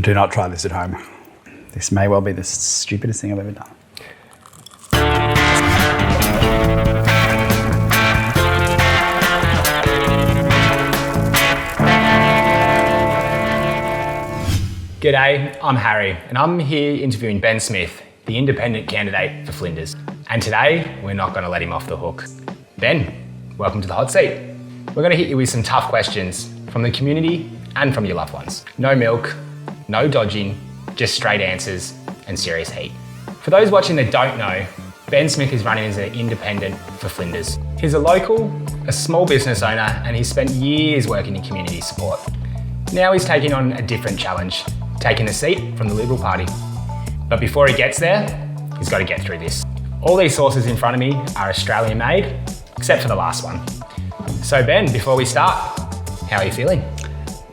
Do not try this at home. This may well be the stupidest thing I've ever done. G'day, I'm Harry, and I'm here interviewing Ben Smith, the independent candidate for Flinders. And today, we're not going to let him off the hook. Ben, welcome to the hot seat. We're going to hit you with some tough questions from the community and from your loved ones. No milk, no dodging, just straight answers and serious heat. For those watching that don't know, Ben Smith is running as an independent for Flinders. He's a local, a small business owner, and he's spent years working in community support. Now he's taking on a different challenge, taking a seat from the Liberal Party. But before he gets there, he's got to get through this. All these sauces in front of me are Australian made, except for the last one. So Ben, before we start, how are you feeling?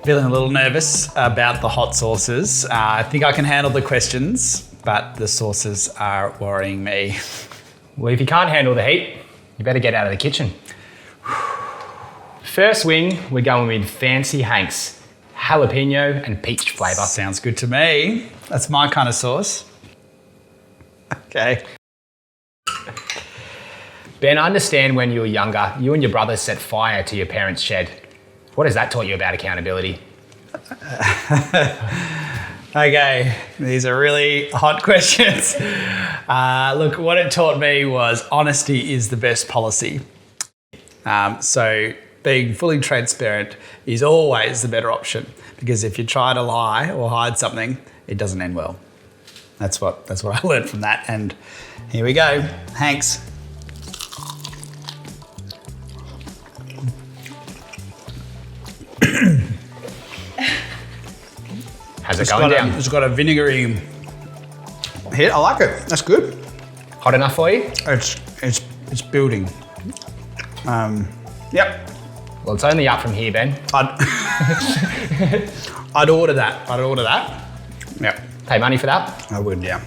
Feeling a little nervous about the hot sauces. I think I can handle the questions, but the sauces are worrying me. Well, if you can't handle the heat, you better get out of the kitchen. First wing, we're going with Fancy Hanks, jalapeno and peach flavour. Sounds good to me. That's my kind of sauce. Okay. Ben, I understand when you were younger, you and your brothers set fire to your parents' shed. What has that taught you about accountability? Okay, these are really hot questions. Look, what it taught me was honesty is the best policy. So being fully transparent is always the better option, because if you try to lie or hide something, it doesn't end well. That's what I learned from that. And here we go, Hanks. How's it going down? It's got a vinegary hit. I like it. That's good. Hot enough for you? It's building. Yep. Well, it's only up from here, Ben. I'd order that. Yep. Pay money for that? I would, yeah.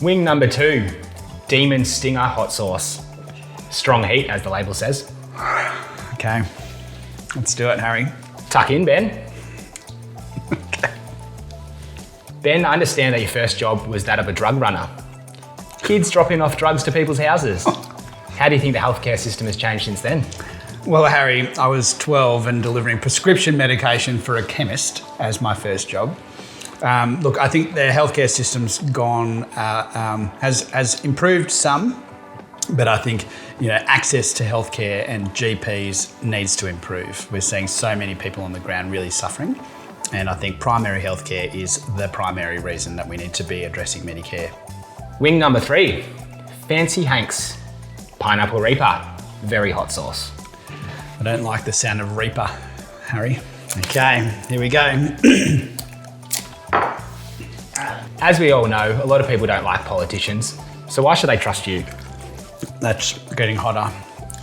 Wing number 2, Demon Stinger hot sauce. Strong heat, as the label says. Okay. Let's do it, Harry. Tuck in, Ben. Ben, I understand that your first job was that of a drug runner. Kids dropping off drugs to people's houses. How do you think the healthcare system has changed since then? Well, Harry, I was 12 and delivering prescription medication for a chemist as my first job. Look, I think the healthcare system's has improved some, but I think access to healthcare and GPs needs to improve. We're seeing so many people on the ground really suffering, and I think primary healthcare is the primary reason that we need to be addressing Medicare. Wing number 3, Fancy Hanks, Pineapple Reaper, very hot sauce. I don't like the sound of Reaper, Harry. Okay, here we go. As we all know, a lot of people don't like politicians, so why should they trust you? That's getting hotter.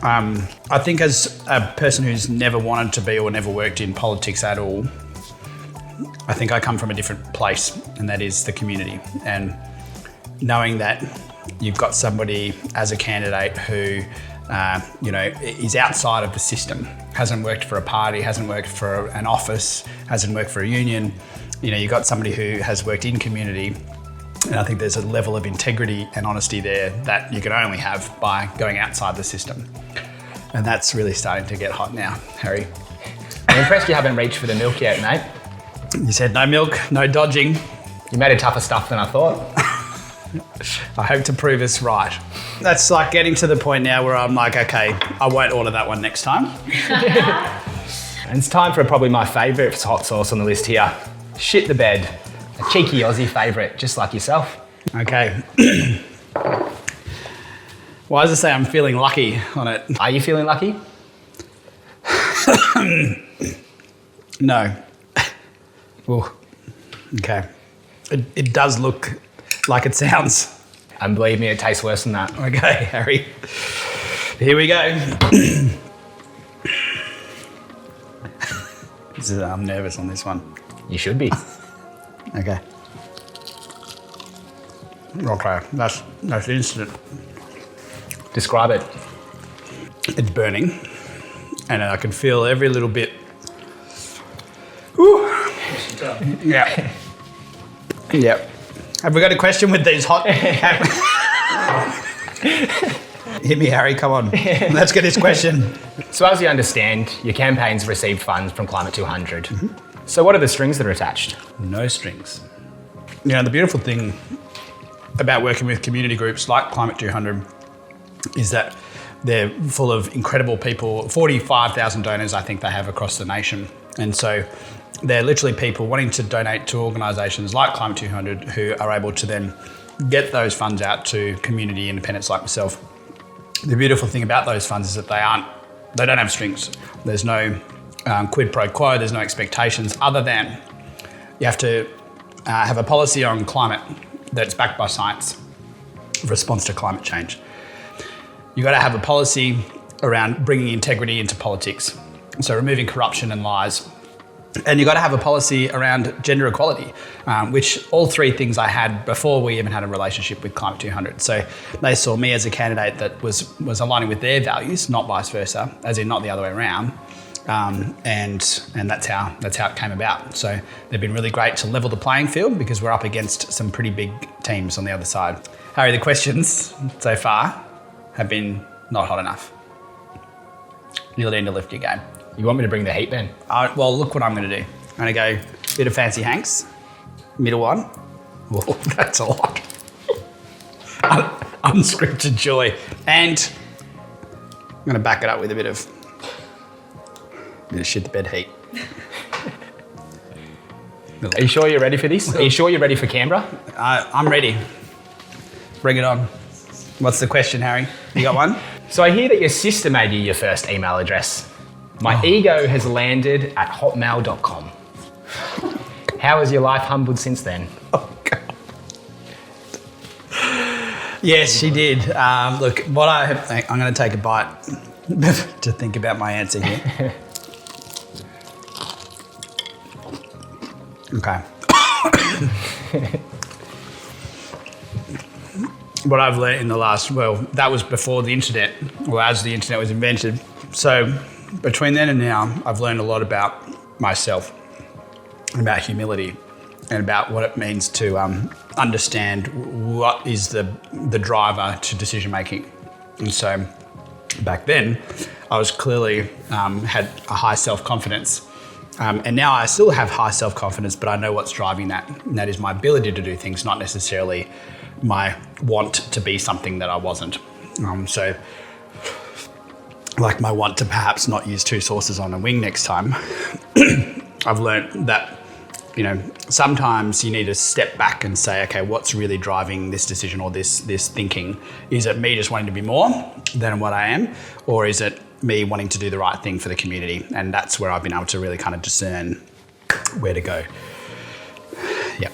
I think as a person who's never wanted to be or never worked in politics at all, I think I come from a different place, and that is the community. And knowing that you've got somebody as a candidate who is outside of the system, hasn't worked for a party, hasn't worked for an office, hasn't worked for a union. You've got somebody who has worked in community, and I think there's a level of integrity and honesty there that you can only have by going outside the system. And that's really starting to get hot now, Harry. I'm impressed you haven't reached for the milk yet, mate. You said no milk, no dodging. You made it tougher stuff than I thought. I hope to prove us right. That's like getting to the point now where I'm like, okay, I won't order that one next time. And it's time for probably my favourite hot sauce on the list here. Shit the bed. A cheeky Aussie favourite, just like yourself. Okay. Why does it say I'm feeling lucky on it? Are you feeling lucky? No. Ooh. Okay. It does look like it sounds. And believe me, it tastes worse than that. Okay, Harry. Here we go. I'm nervous on this one. You should be. Okay. Okay, that's instant. Describe it. It's burning, and I can feel every little bit. Ooh. Yeah. Yep. Have we got a question with these hot... Hit me, Harry, come on. Let's get this question. So as you understand, your campaign's received funds from Climate 200. So what are the strings that are attached? No strings. You know, the beautiful thing about working with community groups like Climate 200 is that they're full of incredible people, 45,000 donors I think they have across the nation. And so they're literally people wanting to donate to organisations like Climate 200 who are able to then get those funds out to community independents like myself. The beautiful thing about those funds is that they don't have strings. There's no quid pro quo, there's no expectations other than you have to have a policy on climate that's backed by science, response to climate change. You've got to have a policy around bringing integrity into politics, so removing corruption and lies. And you've got to have a policy around gender equality, which all three things I had before we even had a relationship with Climate 200. So they saw me as a candidate that was aligning with their values, not vice versa, as in not the other way around. And that's how it came about. So they've been really great to level the playing field because we're up against some pretty big teams on the other side. Harry, the questions so far have been not hot enough. You'll need to lift your game. You want me to bring the heat then? Well, look what I'm going to do. I'm going to go a bit of Fancy Hanks, middle one. Whoa, that's a lot. Unscripted joy. And I'm going to back it up with a bit of shit the bed heat. Are you sure you're ready for this? Are you sure you're ready for Canberra? I'm ready. Bring it on. What's the question, Harry? You got one? So I hear that your sister made you your first email address. My ego has landed at hotmail.com. How has your life humbled since then? Oh, God. Yes, she did. Look, I'm going to take a bite to think about my answer here. Okay. What I've learned in the last, that was before the internet, or as the internet was invented. So between then and now, I've learned a lot about myself, about humility, and about what it means to understand what is the driver to decision making. And so back then, I was clearly had a high self-confidence. And now I still have high self-confidence, but I know what's driving that. And that is my ability to do things, not necessarily my want to be something that I wasn't. So like my want to perhaps not use two sauces on a wing next time. I've learned that, sometimes you need to step back and say, okay, what's really driving this decision or this thinking? Is it me just wanting to be more than what I am? Or is it me wanting to do the right thing for the community? And that's where I've been able to really kind of discern where to go. Yep.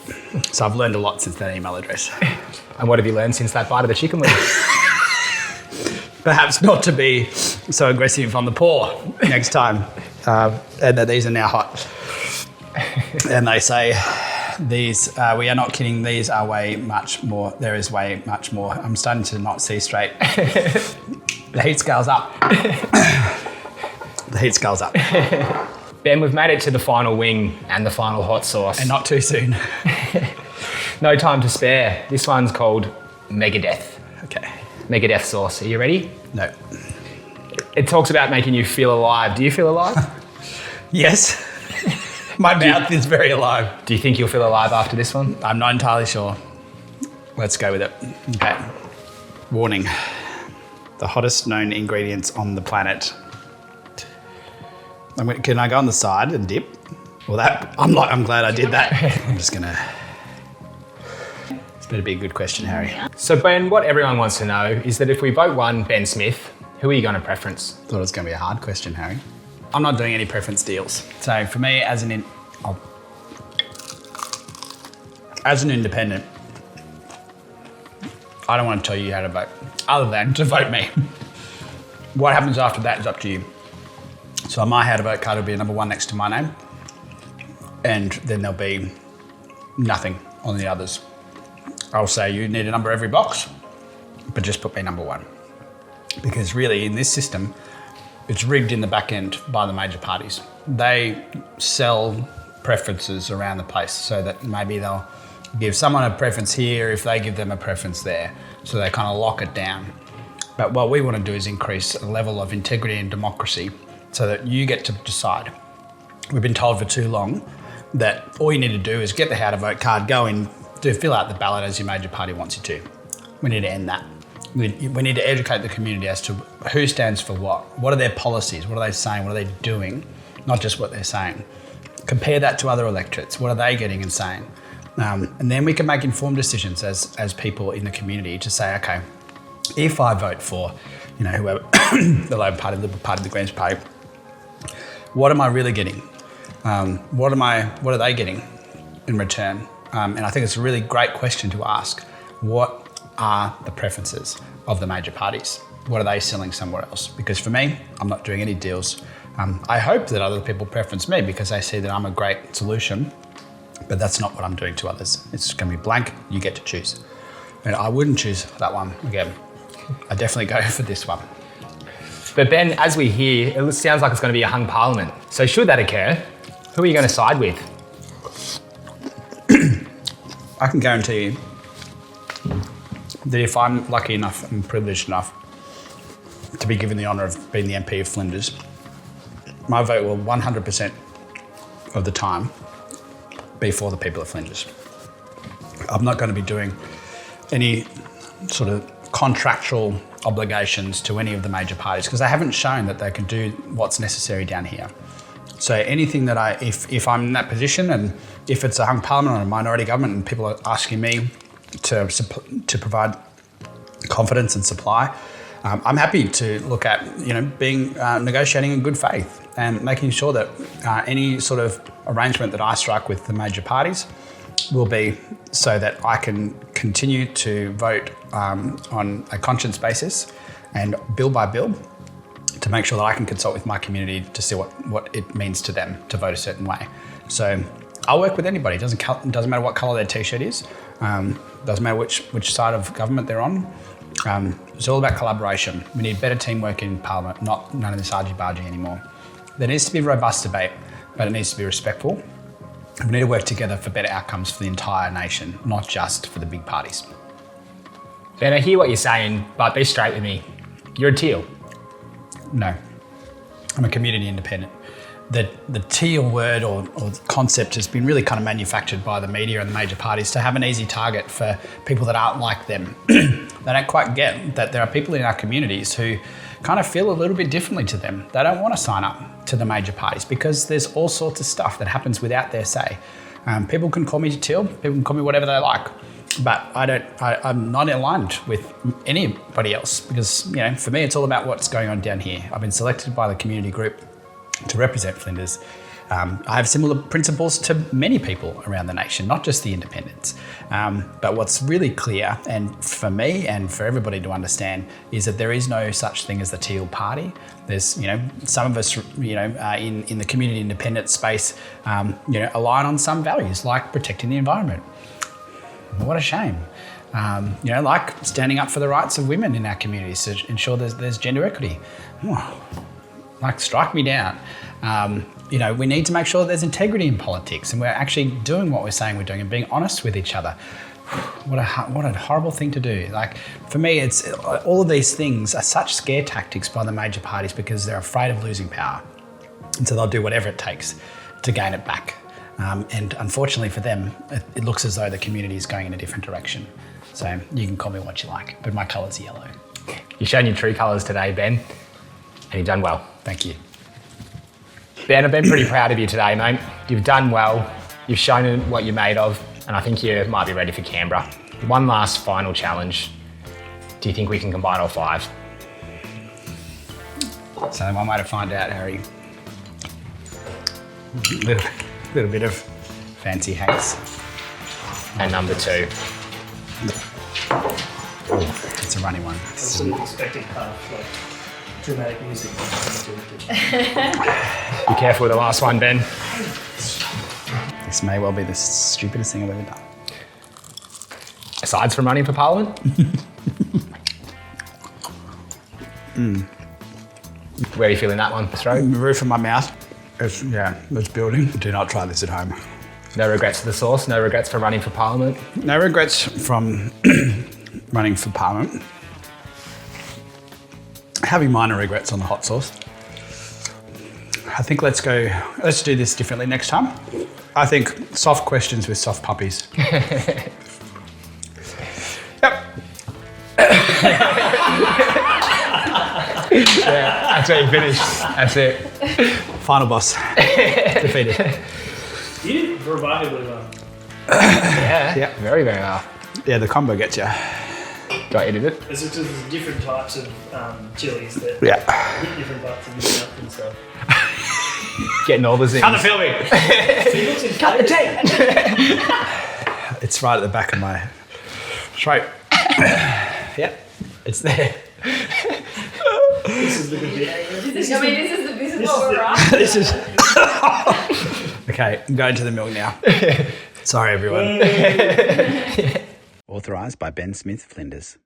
So I've learned a lot since that email address. And what have you learned since that bite of the chicken wing? Perhaps not to be so aggressive on the paw next time. And that these are now hot. And they say, we are not kidding, these are way much more, there is way much more. I'm starting to not see straight. The heat scale's up. The heat scale's up. Ben, we've made it to the final wing and the final hot sauce. And not too soon. No time to spare. This one's called Megadeth. Okay. Megadeth sauce. Are you ready? No. It talks about making you feel alive. Do you feel alive? Yes. My mouth is very alive. Do you think you'll feel alive after this one? I'm not entirely sure. Let's go with it. Okay. Warning. The hottest known ingredients on the planet. Can I go on the side and dip? Well, I'm glad I did that. I'm just gonna. It's better be a good question, Harry. So Ben, what everyone wants to know is that if we vote one Ben Smith, who are you going to preference? Thought it was going to be a hard question, Harry. I'm not doing any preference deals. So for me, as an independent, I don't want to tell you how to vote, other than to vote me. What happens after that is up to you. So my how to vote card will be a number 1 next to my name, and then there'll be nothing on the others. I'll say you need a number every box, but just put me number 1. Because really in this system, it's rigged in the back end by the major parties. They sell preferences around the place so that maybe they'll give someone a preference here if they give them a preference there. So they kind of lock it down. But what we want to do is increase a level of integrity and democracy so that you get to decide. We've been told for too long that all you need to do is get the how to vote card, go in, fill out the ballot as your major party wants you to. We need to end that. We need to educate the community as to who stands for what are their policies, what are they saying, what are they doing, not just what they're saying. Compare that to other electorates, what are they getting and saying? And then we can make informed decisions as people in the community to say, okay, if I vote for, whoever, the Labor Party, the Liberal Party, the Greens Party, what am I really getting? What are they getting in return? And I think it's a really great question to ask. What are the preferences of the major parties? What are they selling somewhere else? Because for me, I'm not doing any deals. I hope that other people preference me because they see that I'm a great solution, but that's not what I'm doing to others. It's going to be blank, you get to choose. And I wouldn't choose that one again. I definitely go for this one. But Ben, as we hear, it sounds like it's going to be a hung parliament. So should that occur, who are you going to side with? I can guarantee you that if I'm lucky enough and privileged enough to be given the honour of being the MP of Flinders, my vote will 100% of the time be for the people of Flinders. I'm not going to be doing any sort of contractual obligations to any of the major parties because they haven't shown that they can do what's necessary down here. So anything that if I'm in that position and if it's a hung parliament or a minority government and people are asking me to provide confidence and supply, I'm happy to look at being negotiating in good faith and making sure that any sort of arrangement that I strike with the major parties will be so that I can continue to vote on a conscience basis and bill by bill to make sure that I can consult with my community to see what it means to them to vote a certain way. So I'll work with anybody. It doesn't matter what colour their t-shirt is. Doesn't matter which side of government they're on. It's all about collaboration. We need better teamwork in Parliament, none of this argy-bargy anymore. There needs to be robust debate, but it needs to be respectful. We need to work together for better outcomes for the entire nation, not just for the big parties. Ben, I hear what you're saying, but be straight with me. You're a teal. No, I'm a community independent. The teal word or concept has been really kind of manufactured by the media and the major parties to have an easy target for people that aren't like them. They don't quite get that there are people in our communities who kind of feel a little bit differently to them. They don't want to sign up to the major parties because there's all sorts of stuff that happens without their say. People can call me teal, people can call me whatever they like, but I'm not aligned with anybody else because, for me, it's all about what's going on down here. I've been selected by the community group to represent Flinders. I have similar principles to many people around the nation, not just the independents. But what's really clear, and for me and for everybody to understand, is that there is no such thing as the teal party. There's, some of us, in the community independent space, align on some values like protecting the environment. What a shame. Like standing up for the rights of women in our communities to ensure there's gender equity. Strike me down. We need to make sure that there's integrity in politics and we're actually doing what we're saying we're doing and being honest with each other. What a horrible thing to do. For me, it's all of these things are such scare tactics by the major parties because they're afraid of losing power. And so they'll do whatever it takes to gain it back. And unfortunately for them, it looks as though the community is going in a different direction. So you can call me what you like, but my colour's yellow. You've shown your true colours today, Ben, and you've done well. Thank you. Ben, I've been pretty proud of you today, mate. You've done well, you've shown what you're made of, and I think you might be ready for Canberra. One last final challenge. Do you think we can combine all five? So one way to find out, Harry. Little bit of fancy haste. And number two. Oh, it's a runny one. I wasn't expecting dramatic music. Be careful with the last one, Ben. This may well be the stupidest thing I've ever done. Asides from running for Parliament? Where are you feeling that one? Throat? The roof of my mouth. It's building. Do not try this at home. No regrets for the sauce, no regrets for running for Parliament. No regrets from running for Parliament. Having minor regrets on the hot sauce. I think let's do this differently next time. I think soft questions with soft puppies. Yep. Yeah, that's where you finished. That's it. Final boss. Defeated. You did remarkably well. Yeah, very, very well. Yeah, the combo gets you. Got edited. It's just there's different types of chilies that Yeah. hit different parts of your mouth and stuff. Getting all the zings. Cut the filming. He looks in Cut the tape. It's right at the back of my throat. Yep, it's there. This is the good bit. This is what we're after. This is. Okay, I'm going to the milk now. Sorry, everyone. Authorised by Ben Smith, Flinders.